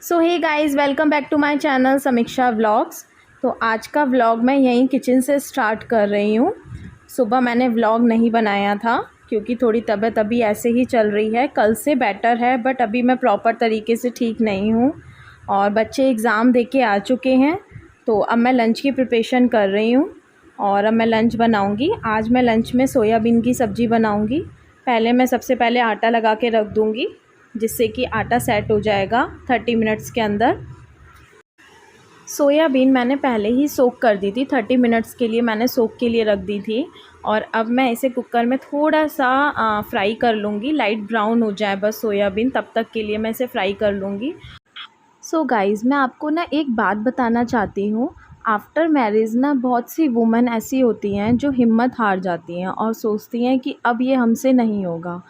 So hey guys, welcome back to my channel Samiksha vlogs. तो आज का व्लॉग मैं यहीं किचन से स्टार्ट कर रही हूँ। सुबह मैंने व्लॉग नहीं बनाया था क्योंकि थोड़ी तबीयत अभी ऐसे ही चल रही है। कल से बेटर है बट अभी मैं प्रॉपर तरीके से ठीक नहीं हूँ। और बच्चे एग्ज़ाम दे के आ चुके हैं तो अब मैं लंच की प्रिपरेशन कर रही हूँ। और अब मैं लंच बनाऊँगी। आज मैं लंच में सोयाबीन की सब्ज़ी बनाऊँगी। सबसे पहले आटा लगा के रख दूँगी जिससे कि आटा सेट हो जाएगा 30 मिनट्स के अंदर। सोयाबीन मैंने पहले ही सोक कर दी थी, 30 मिनट्स के लिए मैंने सोक के लिए रख दी थी। और अब मैं इसे कुकर में थोड़ा सा फ्राई कर लूँगी, लाइट ब्राउन हो जाए बस सोयाबीन, तब तक के लिए मैं इसे फ्राई कर लूँगी। सो गाइज़, मैं आपको ना एक बात बताना चाहती हूँ। आफ्टर मैरिज ना बहुत सी वुमेन ऐसी होती हैं जो हिम्मत हार जाती हैं और सोचती हैं कि अब ये हमसे नहीं होगा।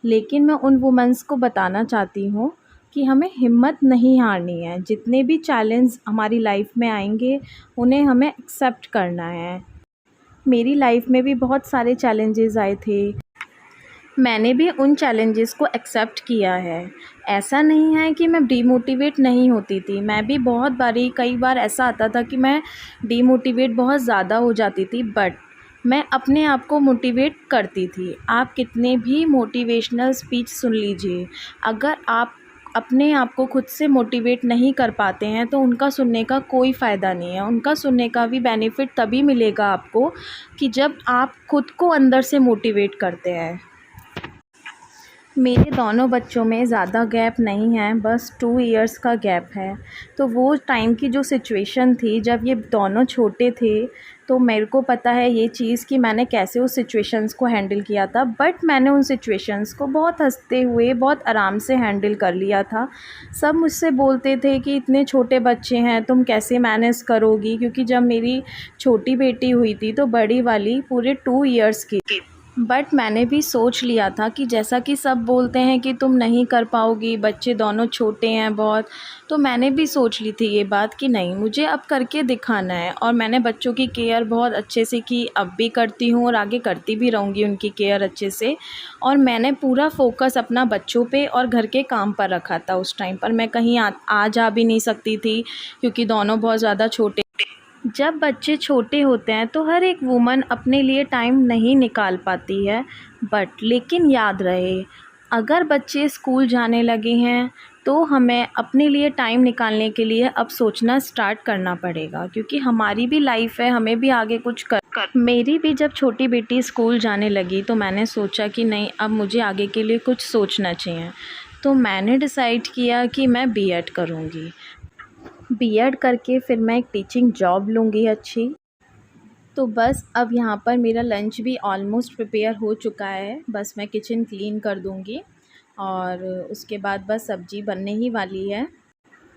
लेकिन मैं उन वुमेन्स को बताना चाहती हूँ कि हमें हिम्मत नहीं हारनी है। जितने भी चैलेंज हमारी लाइफ में आएंगे उन्हें हमें एक्सेप्ट करना है। मेरी लाइफ में भी बहुत सारे चैलेंजेस आए थे, मैंने भी उन चैलेंजेस को एक्सेप्ट किया है। ऐसा नहीं है कि मैं डीमोटिवेट नहीं होती थी, मैं भी कई बार ऐसा आता था कि मैं डीमोटिवेट बहुत ज़्यादा हो जाती थी, बट मैं अपने आप को मोटिवेट करती थी। आप कितने भी मोटिवेशनल स्पीच सुन लीजिए, अगर आप अपने आप को खुद से मोटिवेट नहीं कर पाते हैं तो उनका सुनने का कोई फ़ायदा नहीं है। उनका सुनने का भी बेनिफिट तभी मिलेगा आपको कि जब आप खुद को अंदर से मोटिवेट करते हैं। मेरे दोनों बच्चों में ज़्यादा गैप नहीं है, बस 2 इयर्स का गैप है। तो वो टाइम की जो सिचुएशन थी जब ये दोनों छोटे थे, तो मेरे को पता है ये चीज़ कि मैंने कैसे उस सिचुएशंस को हैंडल किया था। बट मैंने उन सिचुएशंस को बहुत हँसते हुए, बहुत आराम से हैंडल कर लिया था। सब मुझसे बोलते थे कि इतने छोटे बच्चे हैं, तुम कैसे मैनेज करोगी, क्योंकि जब मेरी छोटी बेटी हुई थी तो बड़ी वाली पूरे 2 इयर्स की। बट मैंने भी सोच लिया था कि जैसा कि सब बोलते हैं कि तुम नहीं कर पाओगी, बच्चे दोनों छोटे हैं बहुत, तो मैंने भी सोच ली थी ये बात कि नहीं, मुझे अब करके दिखाना है। और मैंने बच्चों की केयर बहुत अच्छे से की, अब भी करती हूँ और आगे करती भी रहूँगी उनकी केयर अच्छे से। और मैंने पूरा फोकस अपना बच्चों पे और घर के काम पर रखा था। उस टाइम पर मैं कहीं आ जा भी नहीं सकती थी क्योंकि दोनों बहुत ज़्यादा छोटे। जब बच्चे छोटे होते हैं तो हर एक वुमन अपने लिए टाइम नहीं निकाल पाती है, बट लेकिन याद रहे, अगर बच्चे स्कूल जाने लगे हैं तो हमें अपने लिए टाइम निकालने के लिए अब सोचना स्टार्ट करना पड़ेगा, क्योंकि हमारी भी लाइफ है, हमें भी आगे कुछ कर। मेरी भी जब छोटी बेटी स्कूल जाने लगी तो मैंने सोचा कि नहीं, अब मुझे आगे के लिए कुछ सोचना चाहिए। तो मैंने डिसाइड किया कि मैं बीएड करूँगी। बीएड करके फिर मैं एक टीचिंग जॉब लूँगी अच्छी। तो बस अब यहाँ पर मेरा लंच भी ऑलमोस्ट प्रिपेयर हो चुका है, बस मैं किचन क्लीन कर दूँगी और उसके बाद बस सब्ज़ी बनने ही वाली है।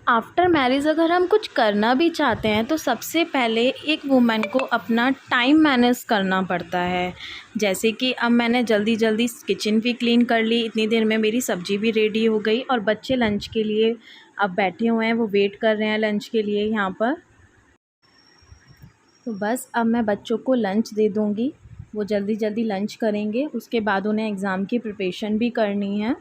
आफ्टर मैरिज अगर हम कुछ करना भी चाहते हैं तो सबसे पहले एक वुमन को अपना टाइम मैनेज करना पड़ता है। जैसे कि अब मैंने जल्दी जल्दी किचन भी क्लीन कर ली, इतनी देर में मेरी सब्ज़ी भी रेडी हो गई और बच्चे लंच के लिए अब बैठे हुए हैं, वो वेट कर रहे हैं लंच के लिए यहाँ पर। तो बस अब मैं बच्चों को लंच दे दूँगी, वो जल्दी जल्दी लंच करेंगे, उसके बाद उन्हें एग्ज़ाम की प्रिपरेशन भी करनी है।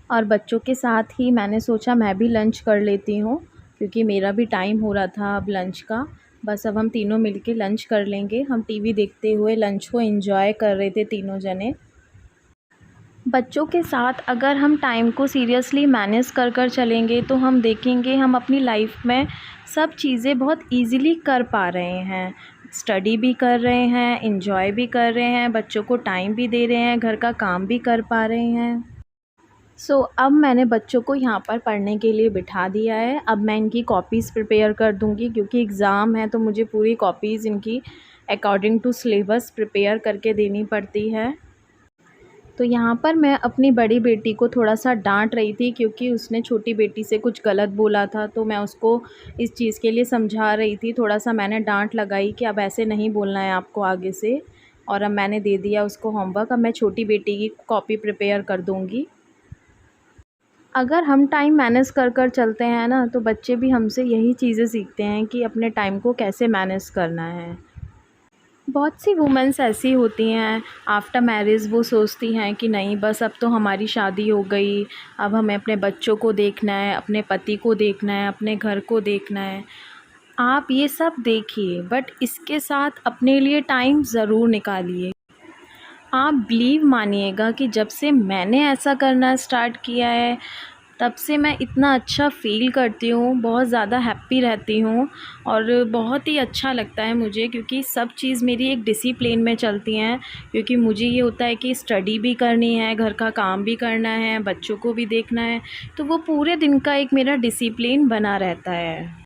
और बच्चों के साथ ही मैंने सोचा मैं भी लंच कर लेती हूँ, क्योंकि मेरा भी टाइम हो रहा था अब लंच का। बस अब हम तीनों मिलके लंच कर लेंगे। हम टीवी देखते हुए लंच को एंजॉय कर रहे थे तीनों जने। बच्चों के साथ अगर हम टाइम को सीरियसली मैनेज कर कर चलेंगे तो हम देखेंगे हम अपनी लाइफ में सब चीज़ें बहुत इजीली कर पा रहे हैं। स्टडी भी कर रहे हैं, एंजॉय भी कर रहे हैं, बच्चों को टाइम भी दे रहे हैं, घर का काम भी कर पा रहे हैं। अब मैंने बच्चों को यहाँ पर पढ़ने के लिए बिठा दिया है। अब मैं इनकी कॉपीज़ प्रिपेयर कर दूँगी, क्योंकि एग्ज़ाम है तो मुझे पूरी कॉपीज़ इनकी अकॉर्डिंग टू सिलेबस प्रिपेयर करके देनी पड़ती है। तो यहाँ पर मैं अपनी बड़ी बेटी को थोड़ा सा डांट रही थी, क्योंकि उसने छोटी बेटी से कुछ गलत बोला था, तो मैं उसको इस चीज़ के लिए समझा रही थी। थोड़ा सा मैंने डांट लगाई कि अब ऐसे नहीं बोलना है आपको आगे से। और अब मैंने दे दिया उसको होमवर्क, अब मैं छोटी बेटी की कॉपी प्रिपेयर कर दूँगी। अगर हम टाइम मैनेज कर कर चलते हैं ना, तो बच्चे भी हमसे यही चीज़ें सीखते हैं कि अपने टाइम को कैसे मैनेज करना है। बहुत सी वुमेन्स ऐसी होती हैं आफ्टर मैरिज, वो सोचती हैं कि नहीं बस अब तो हमारी शादी हो गई, अब हमें अपने बच्चों को देखना है, अपने पति को देखना है, अपने घर को देखना है। आप ये सब देखिए, बट इसके साथ अपने लिए टाइम ज़रूर निकालिए। आप बिलीव मानिएगा कि जब से मैंने ऐसा करना स्टार्ट किया है, तब से मैं इतना अच्छा फ़ील करती हूँ, बहुत ज़्यादा हैप्पी रहती हूँ और बहुत ही अच्छा लगता है मुझे, क्योंकि सब चीज़ मेरी एक डिसिप्लिन में चलती हैं। क्योंकि मुझे ये होता है कि स्टडी भी करनी है, घर का काम भी करना है, बच्चों को भी देखना है, तो वो पूरे दिन का एक मेरा डिसिप्लिन बना रहता है।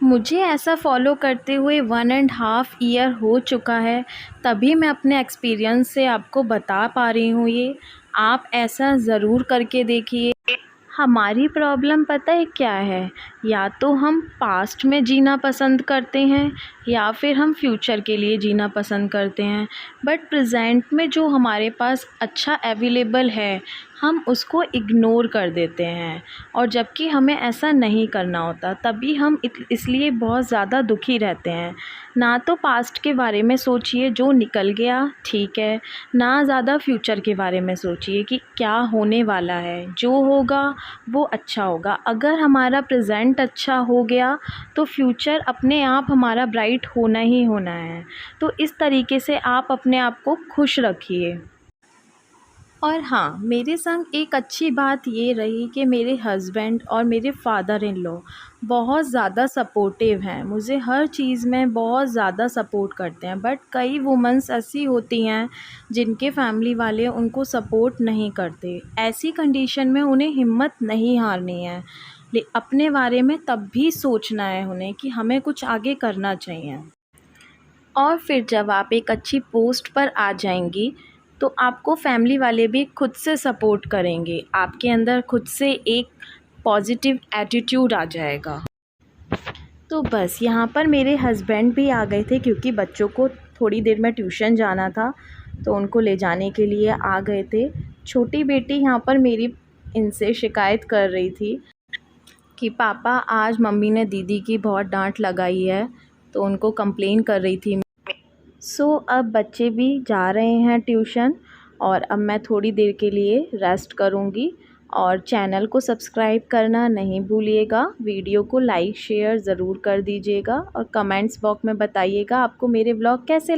मुझे ऐसा फ़ॉलो करते हुए 1.5 ईयर हो चुका है, तभी मैं अपने एक्सपीरियंस से आपको बता पा रही हूँ ये। आप ऐसा ज़रूर करके देखिए। हमारी प्रॉब्लम पता है क्या है? या तो हम पास्ट में जीना पसंद करते हैं या फिर हम फ्यूचर के लिए जीना पसंद करते हैं, बट प्रेजेंट में जो हमारे पास अच्छा अवेलेबल है, हम उसको इग्नोर कर देते हैं। और जबकि हमें ऐसा नहीं करना होता, तभी हम इसलिए बहुत ज़्यादा दुखी रहते हैं। ना तो पास्ट के बारे में सोचिए, जो निकल गया ठीक है, ना ज़्यादा फ्यूचर के बारे में सोचिए कि क्या होने वाला है। जो होगा वो अच्छा होगा। अगर हमारा प्रेजेंट अच्छा हो गया तो फ्यूचर अपने आप हमारा ब्राइट होना ही होना है। तो इस तरीके से आप अपने आप को खुश रखिए। और हाँ, मेरे संग एक अच्छी बात ये रही कि मेरे हस्बैंड और मेरे फादर इन लॉ बहुत ज़्यादा सपोर्टिव हैं, मुझे हर चीज़ में बहुत ज़्यादा सपोर्ट करते हैं। बट कई वुमेंस ऐसी होती हैं जिनके फैमिली वाले उनको सपोर्ट नहीं करते। ऐसी कंडीशन में उन्हें हिम्मत नहीं हारनी है, अपने बारे में तब भी सोचना है उन्हें कि हमें कुछ आगे करना चाहिए। और फिर जब आप एक अच्छी पोस्ट पर आ जाएंगी, तो आपको फैमिली वाले भी खुद से सपोर्ट करेंगे, आपके अंदर खुद से एक पॉजिटिव एटीट्यूड आ जाएगा। तो बस यहाँ पर मेरे हस्बैंड भी आ गए थे, क्योंकि बच्चों को थोड़ी देर में ट्यूशन जाना था, तो उनको ले जाने के लिए आ गए थे। छोटी बेटी यहाँ पर मेरी इनसे शिकायत कर रही थी कि पापा आज मम्मी ने दीदी की बहुत डांट लगाई है, तो उनको कंप्लेन कर रही थी। अब बच्चे भी जा रहे हैं ट्यूशन, और अब मैं थोड़ी देर के लिए रेस्ट करूँगी। और चैनल को सब्सक्राइब करना नहीं भूलिएगा, वीडियो को लाइक शेयर ज़रूर कर दीजिएगा, और कमेंट्स बॉक्स में बताइएगा आपको मेरे व्लॉग कैसे